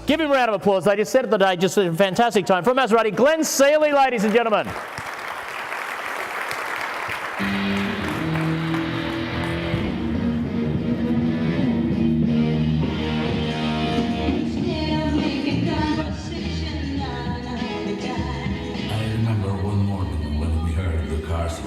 Give him a round of applause. They just set the day, just a fantastic time. From Maserati, Glenn Seeley, ladies and gentlemen.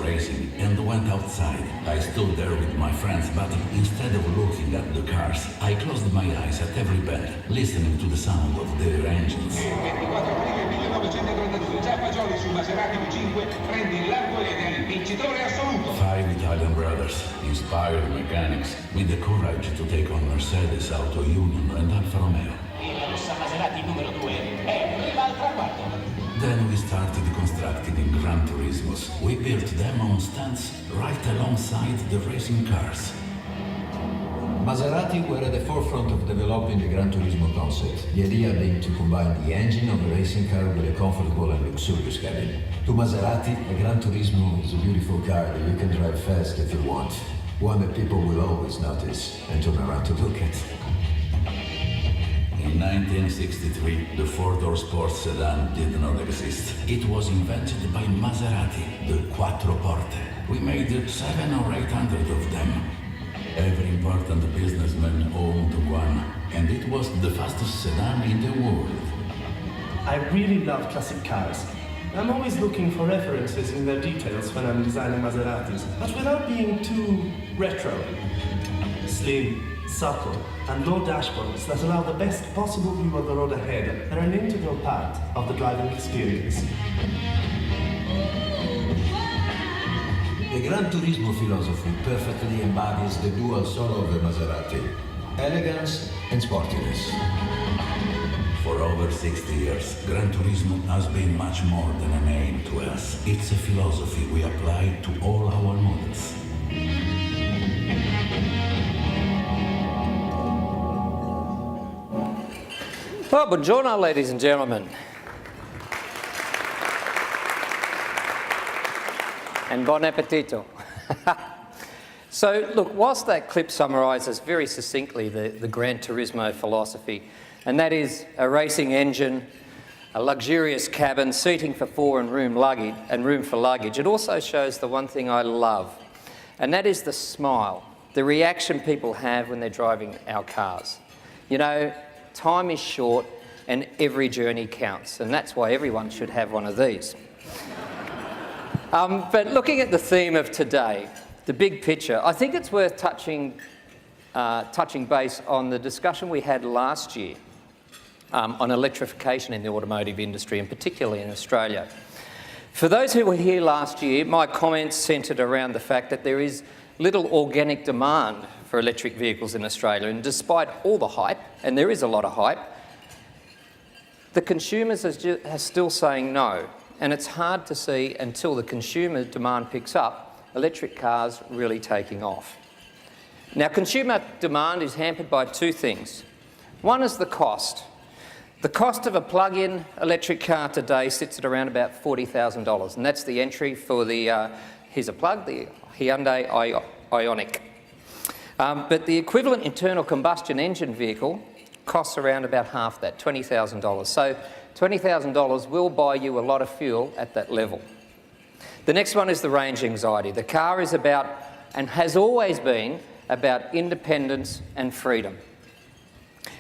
Racing and went outside. I stood there with my friends, but instead of looking at the cars, I closed my eyes at every bend, listening to the sound of their engines. 24 aprile 1932, già Fagioli sul Maserati V5 prende il largo ed è il vincitore assoluto. 5 Italian brothers, inspired mechanics, with the courage to take on Mercedes, Auto Union and Alfa Romeo. La rossa Maserati numero 2 è arriva al traguardo. Then we started constructing in Gran Turismos. We built them on stands right alongside the racing cars. Maserati were at the forefront of developing the Gran Turismo concept, the idea being to combine the engine of a racing car with a comfortable and luxurious cabin. To Maserati, a Gran Turismo is a beautiful car that you can drive fast if you want, one that people will always notice and turn around to look at. In 1963, the four-door sports sedan did not exist. It was invented by Maserati, the Quattro Porte. We made 700 or 800 of them. Every important businessman owned one, and it was the fastest sedan in the world. I really love classic cars. I'm always looking for references in their details when I'm designing Maseratis, but without being too retro. Slim, subtle, and low dashboards that allow the best possible view of the road ahead are an integral part of the driving experience. The Gran Turismo philosophy perfectly embodies the dual soul of the Maserati, elegance and sportiness. For over 60 years, Gran Turismo has been much more than a name to us. It's a philosophy we apply to all our models. Well, buongiorno, ladies and gentlemen. And buon appetito. So, look, whilst that clip summarises very succinctly the Gran Turismo philosophy, and that is a racing engine, a luxurious cabin, seating for four and room for luggage, it also shows the one thing I love, and that is the smile, the reaction people have when they're driving our cars. You know, time is short and every journey counts, and that's why everyone should have one of these. But looking at the theme of today, the big picture, I think it's worth touching base on the discussion we had last year on electrification in the automotive industry, and particularly in Australia. For those who were here last year, my comments centred around the fact that there is little organic demand for electric vehicles in Australia, and despite all the hype, and there is a lot of hype, the consumers are still saying no, and it's hard to see until the consumer demand picks up, electric cars really taking off. Now, consumer demand is hampered by two things. One is the cost. The cost of a plug-in electric car today sits at around about $40,000, and that's the entry for the, here's a plug, the Hyundai Ioniq. But the equivalent internal combustion engine vehicle costs around about half that, $20,000. So $20,000 will buy you a lot of fuel at that level. The next one is the range anxiety. The car is about, and has always been, about independence and freedom.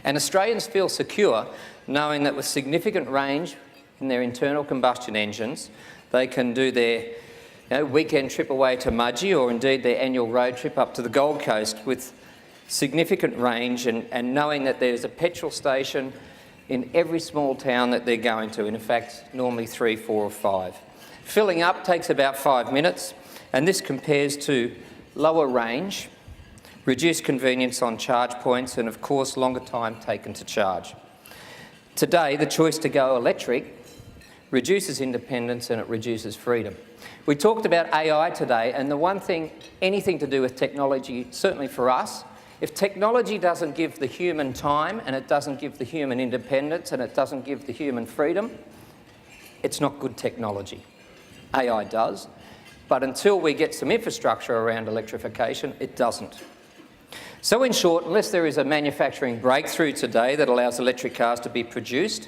And Australians feel secure knowing that with significant range in their internal combustion engines, they can do their weekend trip away to Mudgee, or indeed their annual road trip up to the Gold Coast with significant range, and knowing that there's a petrol station in every small town that they're going to, and in fact normally 3, 4 or 5. Filling up takes about 5 minutes, and this compares to lower range, reduced convenience on charge points, and of course longer time taken to charge. Today, the choice to go electric reduces independence and it reduces freedom. We talked about AI today, and the one thing, anything to do with technology, certainly for us, if technology doesn't give the human time, and it doesn't give the human independence, and it doesn't give the human freedom, it's not good technology. AI does, but until we get some infrastructure around electrification, it doesn't. So in short, unless there is a manufacturing breakthrough today that allows electric cars to be produced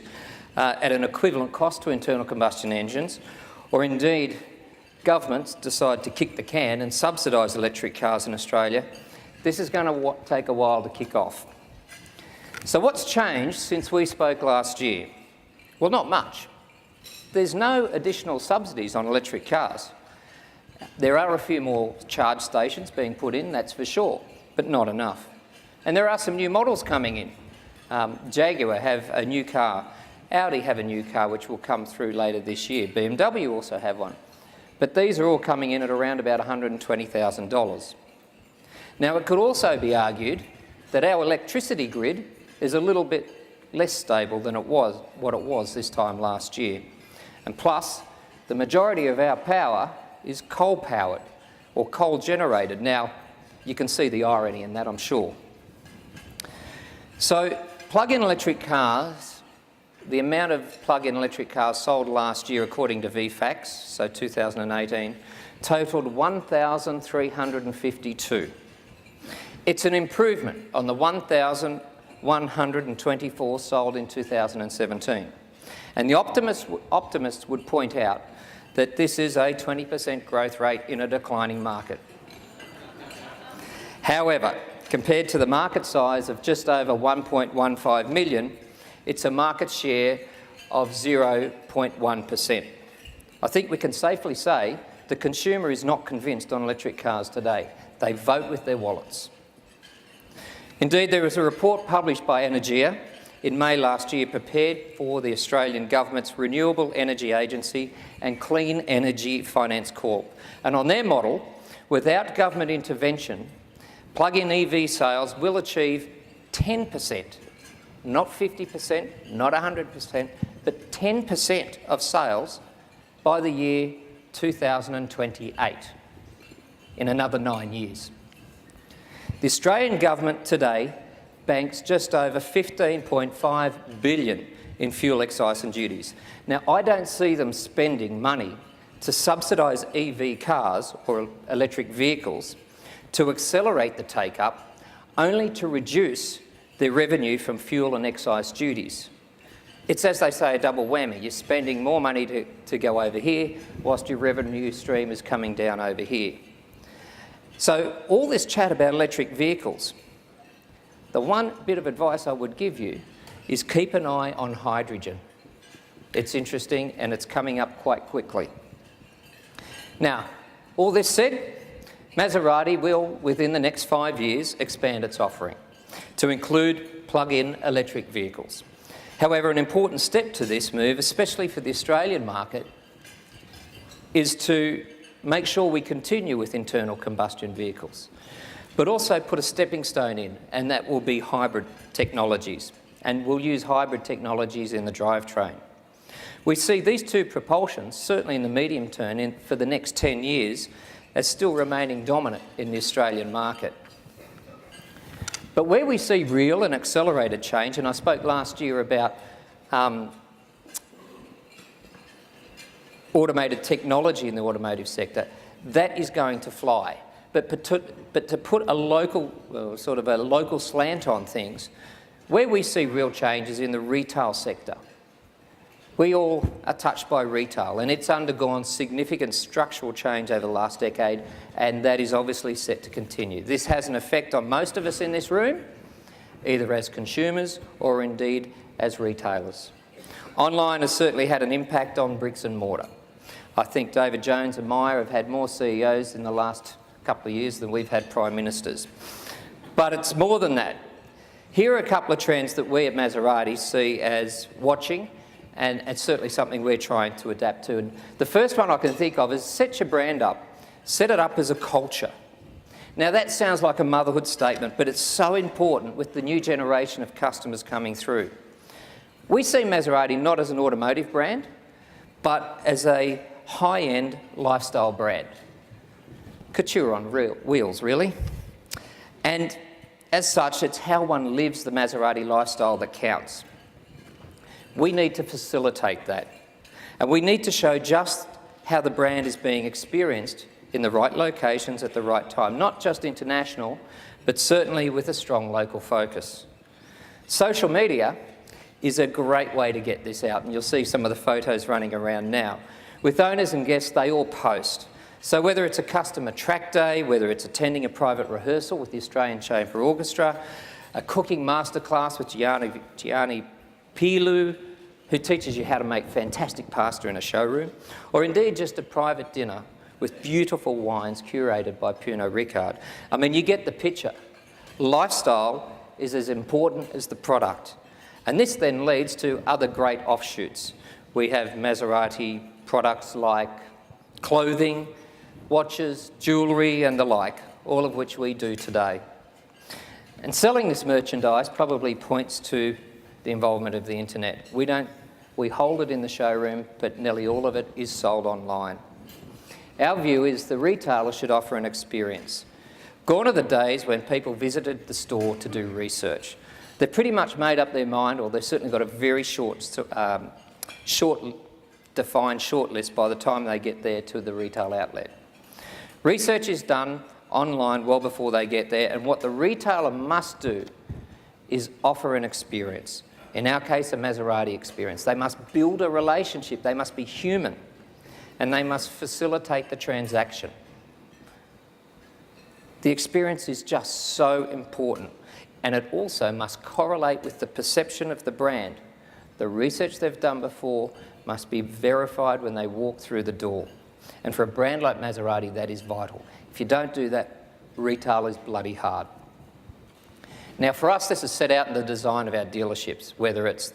at an equivalent cost to internal combustion engines, or indeed governments decide to kick the can and subsidise electric cars in Australia, this is going to take a while to kick off. So what's changed since we spoke last year? Well, not much. There's no additional subsidies on electric cars. There are a few more charge stations being put in, that's for sure, but not enough. And there are some new models coming in. Jaguar have a new car, Audi have a new car which will come through later this year, BMW also have one. But these are all coming in at around about $120,000. Now it could also be argued that our electricity grid is a little bit less stable than what it was this time last year. And plus, the majority of our power is coal-powered or coal-generated. Now, you can see the irony in that, I'm sure. So, plug-in electric cars, the amount of plug-in electric cars sold last year, according to VFAX, so 2018, totalled 1,352. It's an improvement on the 1,124 sold in 2017. And the optimists would point out that this is a 20% growth rate in a declining market. However, compared to the market size of just over 1.15 million, it's a market share of 0.1%. I think we can safely say the consumer is not convinced on electric cars today. They vote with their wallets. Indeed, there was a report published by Energia in May last year prepared for the Australian Government's Renewable Energy Agency and Clean Energy Finance Corp. And on their model, without government intervention, plug-in EV sales will achieve 10%, not 50%, not 100%, but 10% of sales by the year 2028, in another 9 years. The Australian Government today banks just over $15.5 billion in fuel excise and duties. Now, I don't see them spending money to subsidise EV cars or electric vehicles to accelerate the take-up, only to reduce their revenue from fuel and excise duties. It's, as they say, a double whammy. You're spending more money to go over here, whilst your revenue stream is coming down over here. So all this chat about electric vehicles, the one bit of advice I would give you is keep an eye on hydrogen. It's interesting and it's coming up quite quickly. Now, all this said, Maserati will, within the next 5 years, expand its offering to include plug-in electric vehicles. However, an important step to this move, especially for the Australian market, is to make sure we continue with internal combustion vehicles, but also put a stepping stone in, and that will be hybrid technologies. And we'll use hybrid technologies in the drivetrain. We see these two propulsions, certainly in the medium term, for the next 10 years, as still remaining dominant in the Australian market. But where we see real and accelerated change, and I spoke last year about automated technology in the automotive sector, that is going to fly. But to put a local, sort of a local slant on things, where we see real change is in the retail sector. We all are touched by retail, and it's undergone significant structural change over the last decade, and that is obviously set to continue. This has an effect on most of us in this room, either as consumers or indeed as retailers. Online has certainly had an impact on bricks and mortar. I think David Jones and Meyer have had more CEOs in the last couple of years than we've had Prime Ministers. But it's more than that. Here are a couple of trends that we at Maserati see as watching, and it's certainly something we're trying to adapt to. And the first one I can think of is set your brand up. Set it up as a culture. Now that sounds like a motherhood statement, but it's so important with the new generation of customers coming through. We see Maserati not as an automotive brand, but as a high-end lifestyle brand. Couture on wheels, really. And as such, it's how one lives the Maserati lifestyle that counts. We need to facilitate that. And we need to show just how the brand is being experienced in the right locations at the right time, not just international, but certainly with a strong local focus. Social media is a great way to get this out, and you'll see some of the photos running around now. With owners and guests, they all post. So whether it's a customer track day, whether it's attending a private rehearsal with the Australian Chamber Orchestra, a cooking masterclass with Gianni Pilu, who teaches you how to make fantastic pasta in a showroom, or indeed just a private dinner with beautiful wines curated by Pernod Ricard. I mean, you get the picture. Lifestyle is as important as the product. And this then leads to other great offshoots. We have Maserati products like clothing, watches, jewellery and the like, all of which we do today. And selling this merchandise probably points to the involvement of the internet. We hold it in the showroom, but nearly all of it is sold online. Our view is the retailer should offer an experience. Gone are the days when people visited the store to do research. They've pretty much made up their mind, or they've certainly got a very defined shortlist by the time they get there to the retail outlet. Research is done online well before they get there, and what the retailer must do is offer an experience. In our case, a Maserati experience. They must build a relationship, they must be human, and they must facilitate the transaction. The experience is just so important, and it also must correlate with the perception of the brand. The research they've done before must be verified when they walk through the door. And for a brand like Maserati, that is vital. If you don't do that, retail is bloody hard. Now for us, this is set out in the design of our dealerships, whether it's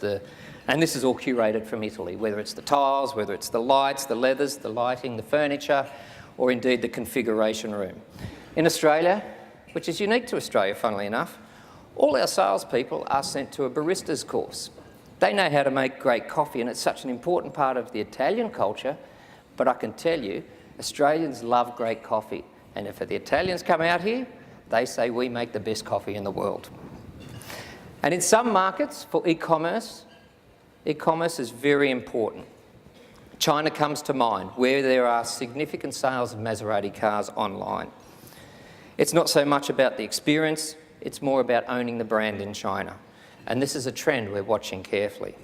and this is all curated from Italy, whether it's the tiles, whether it's the lights, the leathers, the lighting, the furniture, or indeed the configuration room. In Australia, which is unique to Australia, funnily enough, all our salespeople are sent to a barista's course. They know how to make great coffee, and it's such an important part of the Italian culture, but I can tell you, Australians love great coffee, and if the Italians come out here, they say we make the best coffee in the world. And in some markets, for e-commerce is very important. China comes to mind, where there are significant sales of Maserati cars online. It's not so much about the experience, it's more about owning the brand in China. And this is a trend we're watching carefully.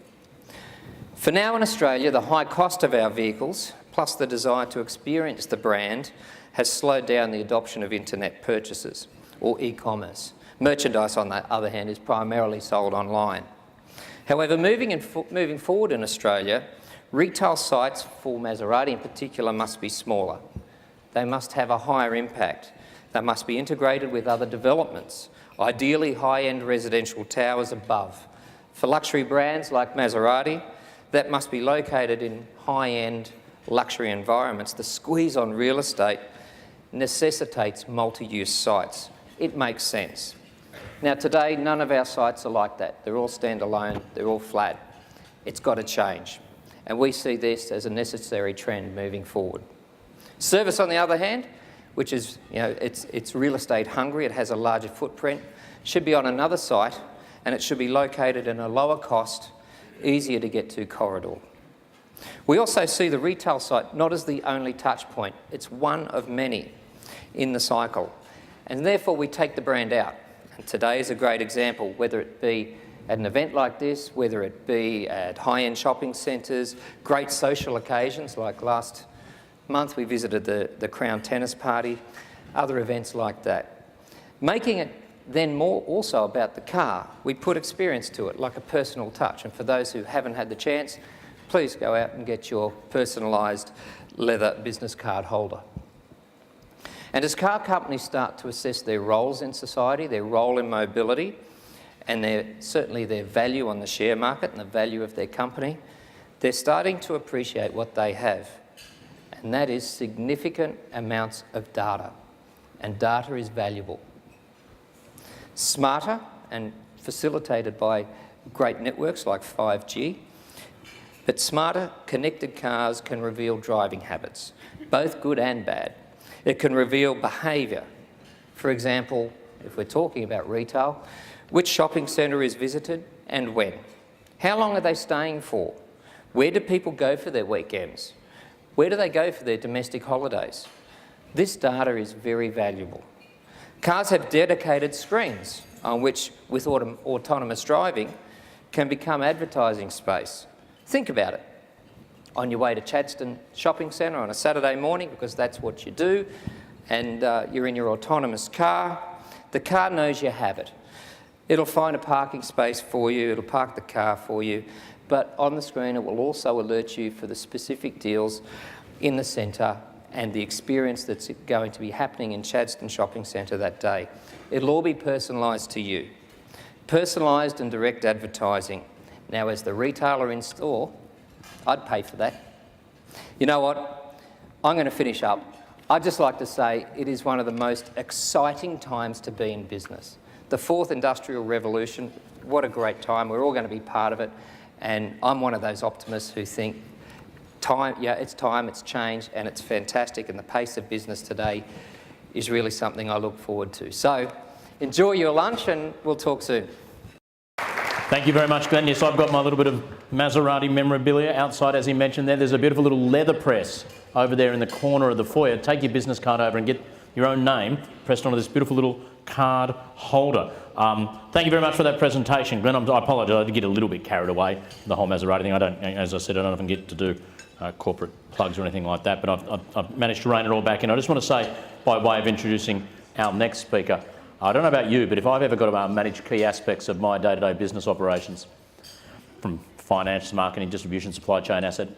For now in Australia, the high cost of our vehicles, plus the desire to experience the brand, has slowed down the adoption of internet purchases, or e-commerce. Merchandise, on the other hand, is primarily sold online. However, moving forward in Australia, retail sites for Maserati in particular must be smaller. They must have a higher impact. They must be integrated with other developments, ideally high-end residential towers above. For luxury brands like Maserati, that must be located in high-end luxury environments. The squeeze on real estate necessitates multi-use sites. It makes sense. Now today, none of our sites are like that. They're all standalone, they're all flat. It's got to change. And we see this as a necessary trend moving forward. Service, on the other hand, which is, it's real estate hungry, it has a larger footprint, should be on another site, and it should be located in a lower cost, easier to get to corridor. We also see the retail site not as the only touch point, it's one of many in the cycle. And therefore we take the brand out. And today is a great example, whether it be at an event like this, whether it be at high-end shopping centres, great social occasions like last month we visited the Crown Tennis Party, other events like that. Making it then more also about the car, we put experience to it, like a personal touch. And for those who haven't had the chance, please go out and get your personalised leather business card holder. And as car companies start to assess their roles in society, their role in mobility, and certainly their value on the share market and the value of their company, they're starting to appreciate what they have. And that is significant amounts of data. And data is valuable. Smarter and facilitated by great networks like 5G, but smarter connected cars can reveal driving habits, both good and bad. It can reveal behaviour. For example, if we're talking about retail, which shopping centre is visited and when? How long are they staying for? Where do people go for their weekends? Where do they go for their domestic holidays? This data is very valuable. Cars have dedicated screens on which, with autonomous driving, can become advertising space. Think about it. On your way to Chadstone Shopping Centre on a Saturday morning, because that's what you do, and you're in your autonomous car, the car knows your habit. It'll find a parking space for you, it'll park the car for you, but on the screen it will also alert you for the specific deals in the centre and the experience that's going to be happening in Chadstone Shopping Centre that day. It'll all be personalised to you. Personalised and direct advertising. Now, as the retailer in store, I'd pay for that. You know what? I'm going to finish up. I'd just like to say it is one of the most exciting times to be in business. The fourth industrial revolution, what a great time. We're all going to be part of it. And I'm one of those optimists who think it's change, and it's fantastic. And the pace of business today is really something I look forward to. So enjoy your lunch and we'll talk soon. Thank you very much, Glenn. Yes, I've got my little bit of Maserati memorabilia outside, as he mentioned there. There's a beautiful little leather press over there in the corner of the foyer. Take your business card over and get your own name pressed onto this beautiful little card holder. Thank you very much for that presentation, Glenn. I apologise, I did get a little bit carried away, the whole Maserati thing. As I said, I don't often get to do corporate plugs or anything like that, but I've managed to rein it all back in. I just want to say, by way of introducing our next speaker, I don't know about you, but if I've ever got to manage key aspects of my day-to-day business operations, from finance, marketing, distribution, supply chain, asset,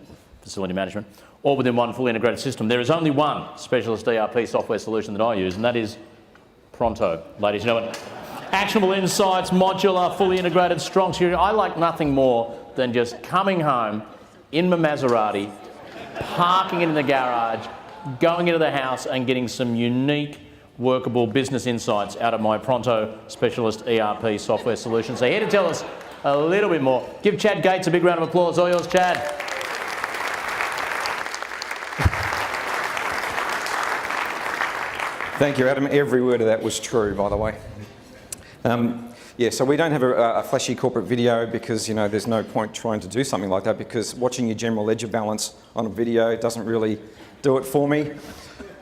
facility management, all within one fully integrated system, there is only one specialist ERP software solution that I use, and that is Pronto. Ladies and gentlemen, actionable insights, modular, fully integrated, strong security. I like nothing more than just coming home in my Maserati, parking it in the garage, going into the house and getting some unique, workable business insights out of my Pronto specialist ERP software solution. So here to tell us a little bit more. Give Chad Gates a big round of applause. All yours, Chad. Thank you, Adam. Every word of that was true, by the way. Yeah, so we don't have a flashy corporate video because, you know, there's no point trying to do something like that, because watching your general ledger balance on a video doesn't really do it for me,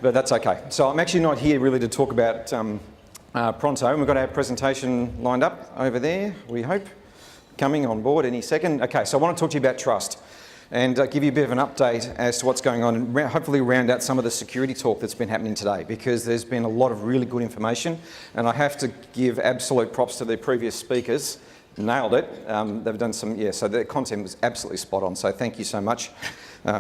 but that's okay. So I'm actually not here really to talk about Pronto, and we've got our presentation lined up over there, we hope, coming on board any second. Okay, so I want to talk to you about trust and give you a bit of an update as to what's going on, and hopefully round out some of the security talk that's been happening today, because there's been a lot of really good information, and I have to give absolute props to the previous speakers. Nailed it. They've done some, yeah, so the content was absolutely spot on, so thank you so much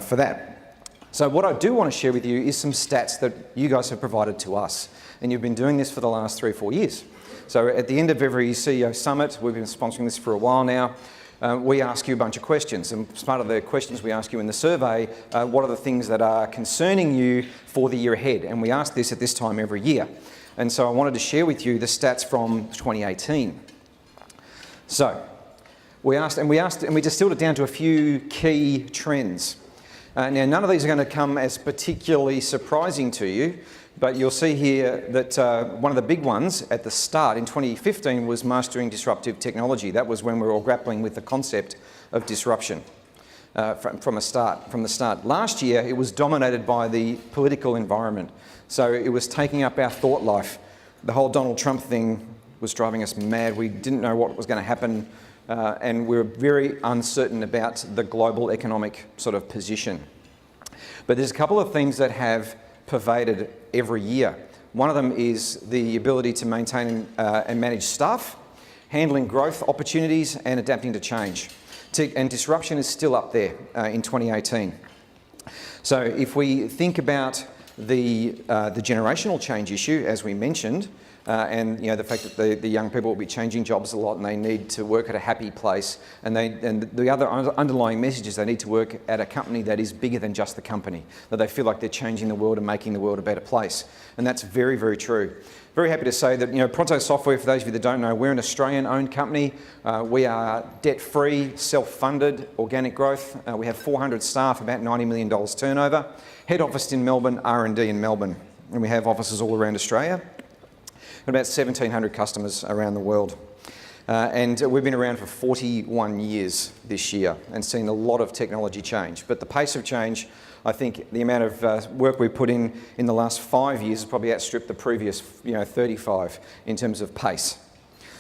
for that. So what I do want to share with you is some stats that you guys have provided to us, and you've been doing this for the last 3 or 4 years. So at the end of every CEO summit, we've been sponsoring this for a while now, we ask you a bunch of questions, and as part of the questions we ask you in the survey, what are the things that are concerning you for the year ahead? And we ask this at this time every year. And so I wanted to share with you the stats from 2018. So we distilled it down to a few key trends. Now, none of these are going to come as particularly surprising to you, but you'll see here that one of the big ones at the start in 2015 was mastering disruptive technology. That was when we were all grappling with the concept of disruption from the start. Last year, it was dominated by the political environment. So it was taking up our thought life. The whole Donald Trump thing was driving us mad. We didn't know what was going to happen, and we were very uncertain about the global economic sort of position. But there's a couple of things that have pervaded every year. One of them is the ability to maintain and manage staff, handling growth opportunities and adapting to change. And disruption is still up there in 2018. So if we think about the generational change issue, as we mentioned, and you know, the fact that the young people will be changing jobs a lot and they need to work at a happy place, and the other underlying message is they need to work at a company that is bigger than just the company, that they feel like they're changing the world and making the world a better place. And that's very, very true. Very happy to say that, you know, Pronto Software, for those of you that don't know, we're an Australian-owned company. We are debt-free, self-funded, organic growth. We have 400 staff, about $90 million turnover. Head office in Melbourne, R&D in Melbourne. And we have offices all around Australia. About 1,700 customers around the world. And we've been around for 41 years this year and seen a lot of technology change. But the pace of change I think the amount of work we put in the last 5 years has probably outstripped the previous 35 in terms of pace.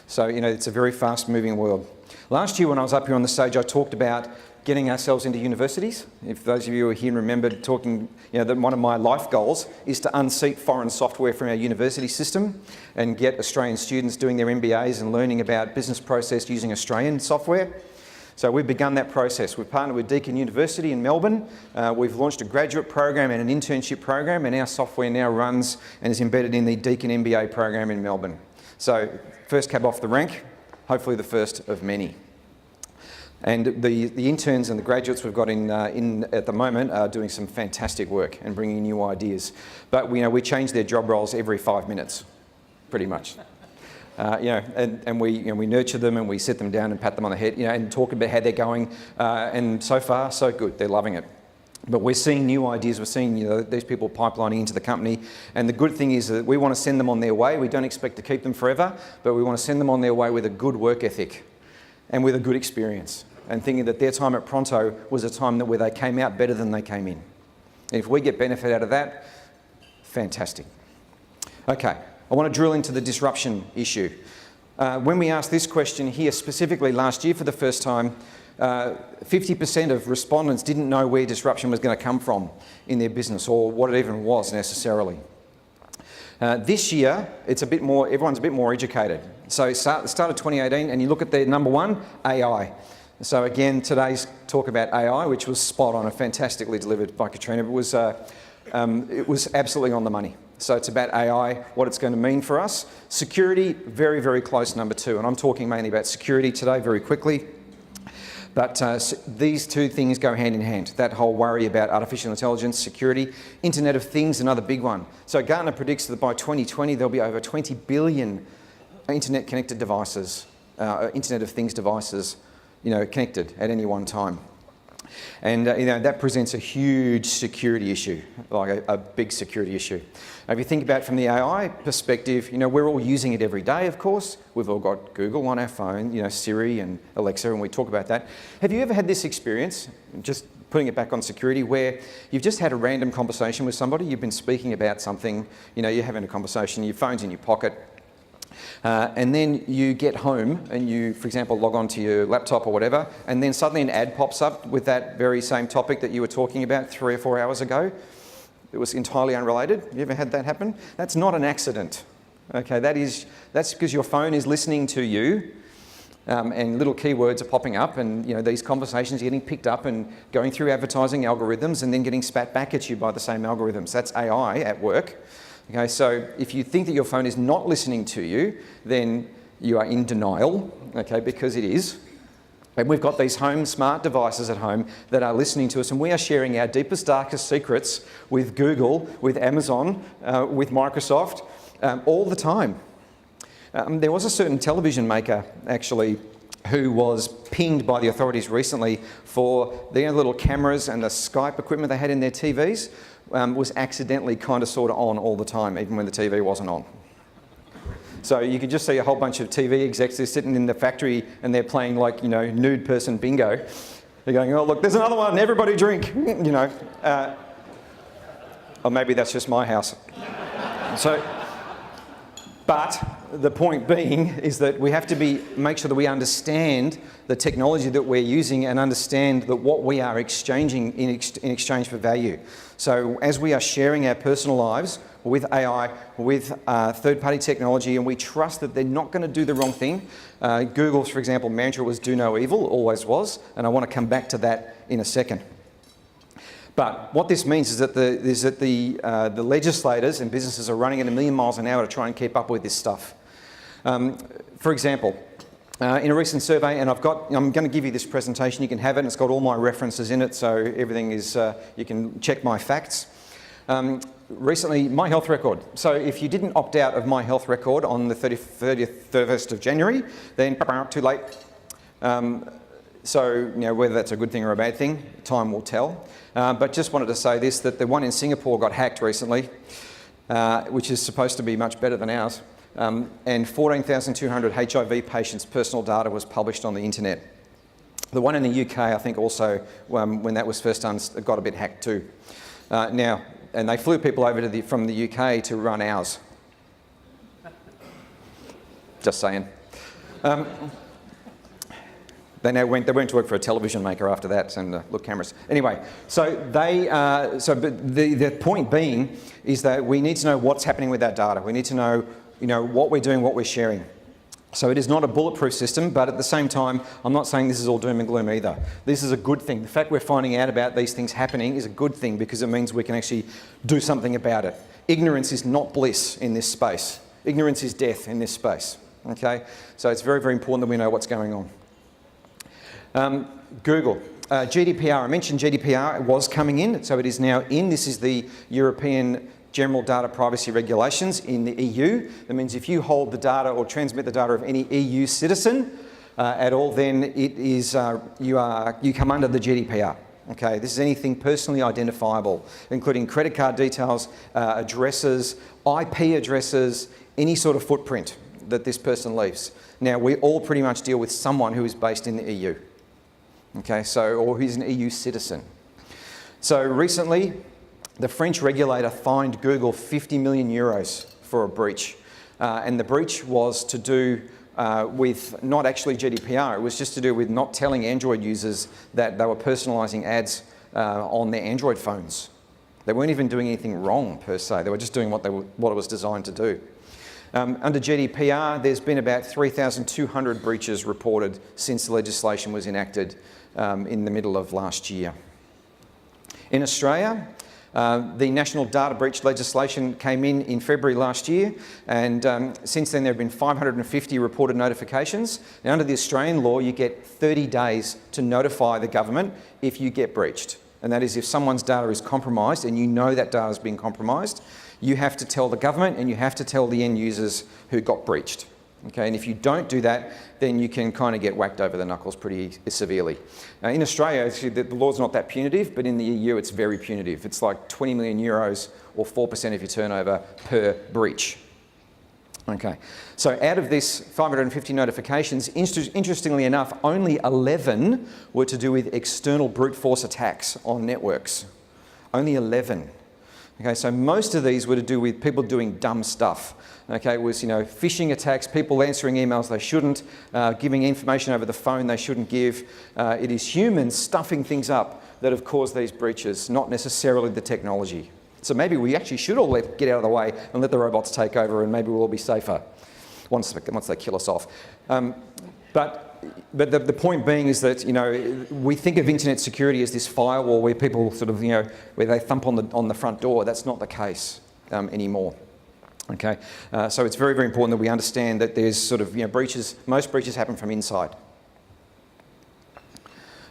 So, it's a very fast-moving world. Last year when I was up here on the stage, I talked about getting ourselves into universities. If those of you who are here remember talking, that one of my life goals is to unseat foreign software from our university system and get Australian students doing their MBAs and learning about business process using Australian software. So we've begun that process. We've partnered with Deakin University in Melbourne. We've launched a graduate program and an internship program, and our software now runs and is embedded in the Deakin MBA program in Melbourne. So first cab off the rank, hopefully the first of many. And the interns and the graduates we've got in at the moment are doing some fantastic work and bringing new ideas. But we change their job roles every 5 minutes, pretty much. And we nurture them and we sit them down and pat them on the head, and talk about how they're going. And so far, so good. They're loving it. But we're seeing new ideas. We're seeing these people pipelining into the company. And the good thing is that we want to send them on their way. We don't expect to keep them forever, but we want to send them on their way with a good work ethic and with a good experience, and thinking that their time at Pronto was a time where they came out better than they came in. And if we get benefit out of that, fantastic. Okay, I want to drill into the disruption issue. When we asked this question here specifically last year for the first time, 50% of respondents didn't know where disruption was going to come from in their business or what it even was necessarily. This year, everyone's a bit more educated. So start of 2018, and you look at the number one, AI. So again, today's talk about AI, which was spot on and fantastically delivered by Katrina, it was absolutely on the money. So it's about AI, what it's going to mean for us. Security, very, very close number two. And I'm talking mainly about security today very quickly. But these two things go hand in hand. That whole worry about artificial intelligence, security, Internet of Things, another big one. So Gartner predicts that by 2020, there'll be over 20 billion internet-connected devices, Internet of Things devices, connected at any one time. And that presents a huge security issue, like a big security issue. Now, if you think about it from the AI perspective, we're all using it every day, of course. We've all got Google on our phone, Siri and Alexa, and we talk about that. Have you ever had this experience, just putting it back on security, where you've just had a random conversation with somebody, you've been speaking about something, you're having a conversation, your phone's in your pocket, and then you get home and you, for example, log on to your laptop or whatever, and then suddenly an ad pops up with that very same topic that you were talking about 3 or 4 hours ago. It was entirely unrelated. You ever had that happen? That's not an accident. Okay, that's because your phone is listening to you, and little keywords are popping up, and these conversations are getting picked up and going through advertising algorithms and then getting spat back at you by the same algorithms. That's AI at work. Okay, so if you think that your phone is not listening to you, then you are in denial, okay, because it is. And we've got these home smart devices at home that are listening to us, and we are sharing our deepest, darkest secrets with Google, with Amazon, with Microsoft, all the time. There was a certain television maker, actually, who was pinged by the authorities recently for their little cameras and the Skype equipment they had in their TVs. Was accidentally kind of sort of on all the time, even when the TV wasn't on. So you could just see a whole bunch of TV execs there sitting in the factory and they're playing like, nude person bingo. They're going, oh, look, there's another one, everybody drink, or maybe that's just my house. But the point being is that we have to make sure that we understand the technology that we're using and understand that what we are exchanging in exchange for value. So as we are sharing our personal lives with AI, with third-party technology, and we trust that they're not going to do the wrong thing. Google's, for example, mantra was do no evil, always was, and I want to come back to that in a second. But what this means is that the legislators and businesses are running at 1,000,000 miles an hour to try and keep up with this stuff. For example, in a recent survey, and I'm going to give you this presentation, you can have it, and it's got all my references in it, so everything is, you can check my facts. Recently, My Health Record. So if you didn't opt out of My Health Record on the 31st of January, then too late. So whether that's a good thing or a bad thing, time will tell. But just wanted to say this, that the one in Singapore got hacked recently, which is supposed to be much better than ours. And 14,200 HIV patients' personal data was published on the internet. The one in the UK, I think also, when that was first done, it got a bit hacked too. And they flew people over from the UK to run ours. Just saying. They went to work for a television maker after that, and look, cameras. Anyway, so but the point being is that we need to know what's happening with that data. We need to know, what we're doing, what we're sharing. So it is not a bulletproof system, but at the same time, I'm not saying this is all doom and gloom either. This is a good thing. The fact we're finding out about these things happening is a good thing because it means we can actually do something about it. Ignorance is not bliss in this space. Ignorance is death in this space. Okay? So it's very, very important that we know what's going on. Google. GDPR. I mentioned GDPR was coming in, so it is now in. This is the European General Data Privacy Regulations in the EU. That means if you hold the data or transmit the data of any EU citizen at all, then it is you come under the GDPR. Okay, this is anything personally identifiable, including credit card details, addresses, IP addresses, any sort of footprint that this person leaves. Now, we all pretty much deal with someone who is based in the EU. Okay, or who's an EU citizen. So recently, the French regulator fined Google 50 million euros for a breach. And the breach was to do with not actually GDPR, it was just to do with not telling Android users that they were personalising ads on their Android phones. They weren't even doing anything wrong per se, they were just doing what it was designed to do. Under GDPR, there's been about 3,200 breaches reported since the legislation was enacted in the middle of last year. In Australia, the National Data Breach legislation came in February last year, and since then there have been 550 reported notifications. Now, under the Australian law, you get 30 days to notify the government if you get breached. And that is if someone's data is compromised and you know that data has been compromised, you have to tell the government and you have to tell the end users who got breached. Okay, and if you don't do that, then you can kind of get whacked over the knuckles pretty severely. In Australia, actually, the law's not that punitive, but in the EU, it's very punitive. It's like 20 million euros or 4% of your turnover per breach. Okay, so out of this 550 notifications, interestingly enough, only 11 were to do with external brute force attacks on networks. Only 11. Okay, so most of these were to do with people doing dumb stuff. Okay, it was, phishing attacks, people answering emails they shouldn't, giving information over the phone they shouldn't give. It is humans stuffing things up that have caused these breaches, not necessarily the technology. So maybe we actually should all get out of the way and let the robots take over, and maybe we'll all be safer once they kill us off. But the point being is that, we think of internet security as this firewall where people sort of, where they thump on the front door. That's not the case anymore. Okay, so it's very, very important that we understand that there's sort of, breaches, most breaches happen from inside.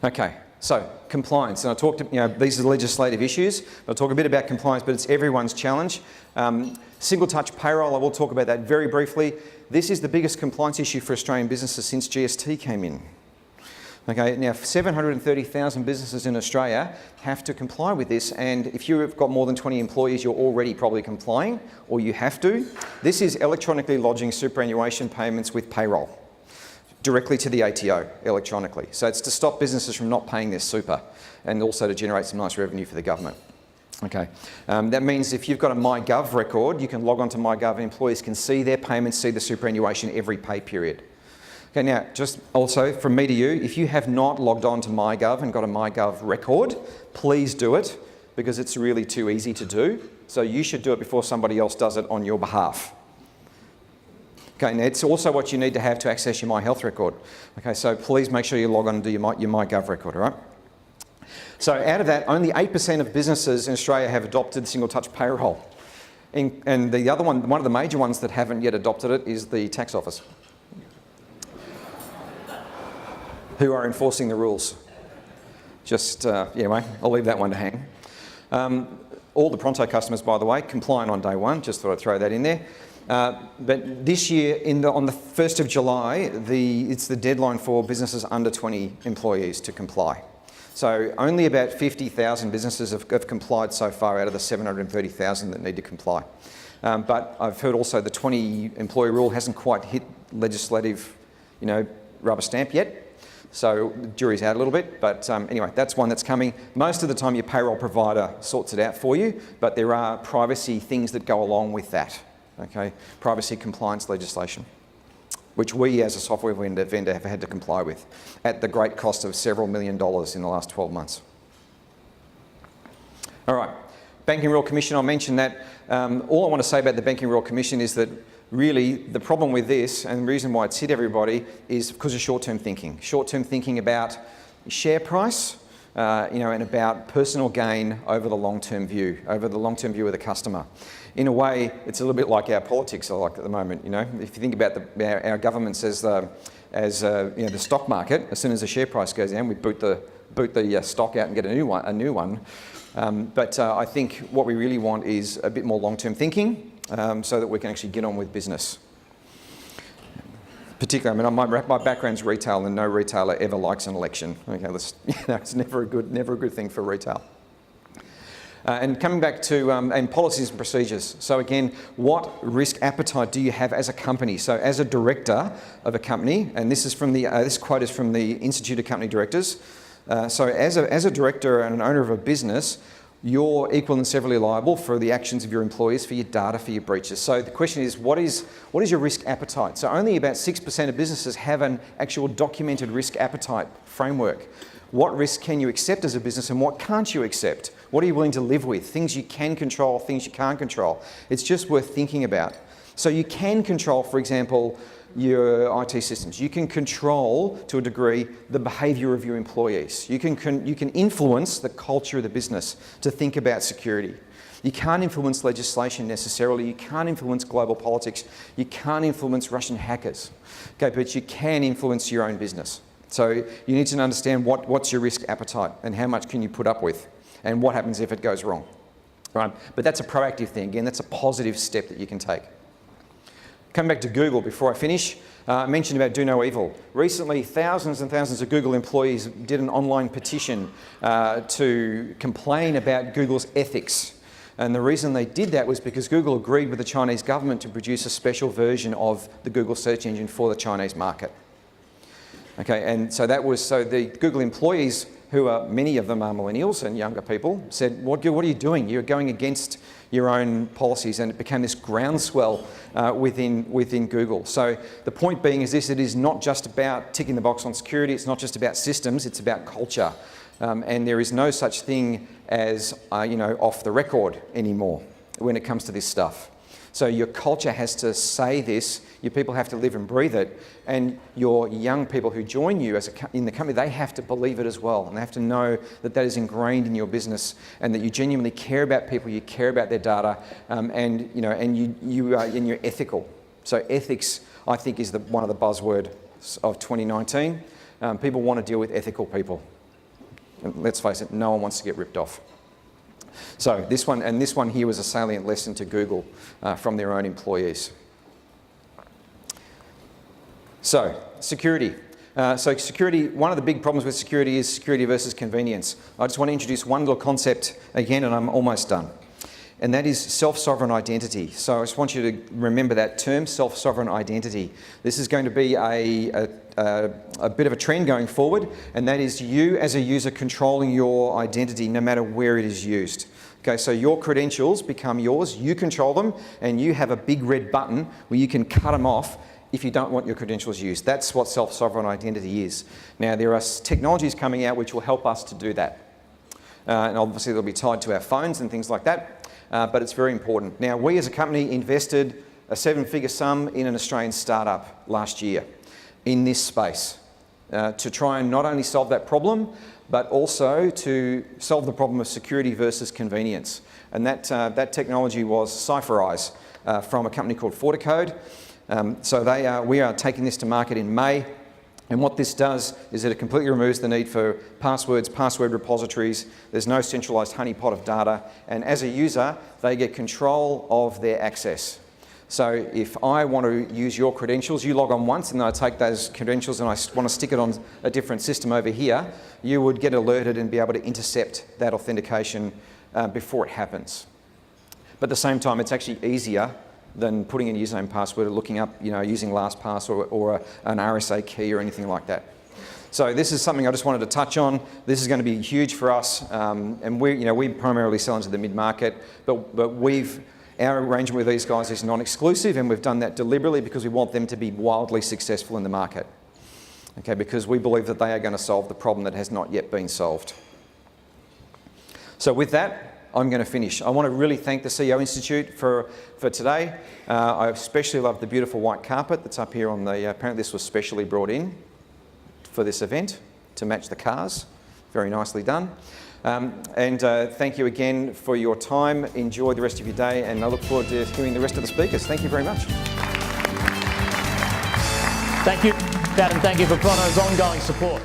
Okay, so compliance, and I talked, these are legislative issues. I'll talk a bit about compliance, but it's everyone's challenge. Single touch payroll, I will talk about that very briefly. This is the biggest compliance issue for Australian businesses since GST came in. Okay, now 730,000 businesses in Australia have to comply with this, and if you've got more than 20 employees, you're already probably complying, or you have to. This is electronically lodging superannuation payments with payroll directly to the ATO electronically. So it's to stop businesses from not paying their super, and also to generate some nice revenue for the government. Okay, that means if you've got a MyGov record, you can log on to MyGov and employees can see their payments, see the superannuation every pay period. Okay, now, just also from me to you, if you have not logged on to MyGov and got a MyGov record, please do it, because it's really too easy to do. So you should do it before somebody else does it on your behalf. Okay, now it's also what you need to have to access your My Health record. Okay, so please make sure you log on and do your MyGov record, all right? So out of that, only 8% of businesses in Australia have adopted single touch payroll. And the other one of the major ones that haven't yet adopted it is the tax office, who are enforcing the rules. Just, anyway, I'll leave that one to hang. All the Pronto customers, by the way, compliant on day one, just thought I'd throw that in there. But this year, on the 1st of July, it's the deadline for businesses under 20 employees to comply. So only about 50,000 businesses have complied so far out of the 730,000 that need to comply. But I've heard also the 20 employee rule hasn't quite hit legislative, rubber stamp yet. So the jury's out a little bit, but anyway, that's one that's coming. Most of the time your payroll provider sorts it out for you, but there are privacy things that go along with that, okay? Privacy compliance legislation, which we as a software vendor have had to comply with at the great cost of several $1 million in the last 12 months. All right, Banking Royal Commission, I'll mention that. All I want to say about the Banking Royal Commission is that really the problem with this, and the reason why it's hit everybody, is because of short-term thinking. Short-term thinking about share price, and about personal gain over the long-term view, of the customer. In a way, it's a little bit like our politics are like at the moment. You know, if you think about our governments as the stock market, as soon as the share price goes down, we boot the stock out and get a new one. But I think what we really want is a bit more long-term thinking, so that we can actually get on with business. Particularly, I mean, my background's retail, and no retailer ever likes an election. Okay, it's never a good thing for retail. And coming back to and policies and procedures. So again, what risk appetite do you have as a company? So as a director of a company, and this is from this quote is from the Institute of Company Directors. So as a director and an owner of a business, you're equal and severally liable for the actions of your employees, for your data, for your breaches. So the question is, what is your risk appetite? So only about 6% of businesses have an actual documented risk appetite framework. What risk can you accept as a business and what can't you accept? What are you willing to live with? Things you can control, things you can't control. It's just worth thinking about. So you can control, for example, your IT systems. You can control, to a degree, the behaviour of your employees. You can influence the culture of the business to think about security. You can't influence legislation necessarily. You can't influence global politics. You can't influence Russian hackers. Okay, but you can influence your own business. So you need to understand what's your risk appetite and how much can you put up with and what happens if it goes wrong. Right? But that's a proactive thing. Again, that's a positive step that you can take. Coming back to Google before I finish, I mentioned about do no evil. Recently, thousands and thousands of Google employees did an online petition to complain about Google's ethics. And the reason they did that was because Google agreed with the Chinese government to produce a special version of the Google search engine for the Chinese market. Okay, and so the Google employees, who are many of them are millennials and younger people, said, what are you doing? You're going against your own policies, and it became this groundswell within Google. So the point being is this: it is not just about ticking the box on security, it's not just about systems, it's about culture. And there is no such thing as off the record anymore when it comes to this stuff. So your culture has to say this, your people have to live and breathe it, and your young people who join you in the company, they have to believe it as well, and they have to know that that is ingrained in your business, and that you genuinely care about people, you care about their data, and you're ethical. So ethics, I think, is one of the buzzwords of 2019. People want to deal with ethical people. And let's face it, no one wants to get ripped off. So this one here was a salient lesson to Google from their own employees. So security. Security, one of the big problems with security is security versus convenience. I just want to introduce one little concept again, and I'm almost done. And that is self-sovereign identity. So I just want you to remember that term, self-sovereign identity. This is going to be a bit of a trend going forward, and that is you as a user controlling your identity no matter where it is used. Okay, so your credentials become yours, you control them, and you have a big red button where you can cut them off if you don't want your credentials used. That's what self-sovereign identity is. Now, there are technologies coming out which will help us to do that. And obviously they'll be tied to our phones and things like that, but it's very important. Now, we as a company invested a 7-figure sum in an Australian startup last year in this space to try and not only solve that problem, but also to solve the problem of security versus convenience. And that technology was Cypherize from a company called Forticode. We are taking this to market in May. And what this does is that it completely removes the need for passwords, password repositories. There's no centralized honeypot of data. And as a user, they get control of their access. So if I want to use your credentials, you log on once and then I take those credentials and I want to stick it on a different system over here, you would get alerted and be able to intercept that authentication before it happens. But at the same time, it's actually easier than putting in a username and password or looking up, using LastPass or an RSA key or anything like that. So this is something I just wanted to touch on. This is going to be huge for us, and we primarily sell into the mid-market, but our arrangement with these guys is non-exclusive, and we've done that deliberately because we want them to be wildly successful in the market. Okay, because we believe that they are going to solve the problem that has not yet been solved. So with that, I'm going to finish. I want to really thank the CEO Institute for today. I especially love the beautiful white carpet that's up here on the, apparently this was specially brought in for this event to match the cars. Very nicely done. Thank you again for your time. Enjoy the rest of your day, and I look forward to hearing the rest of the speakers. Thank you very much. Thank you, Chad, and thank you for Prono's ongoing support.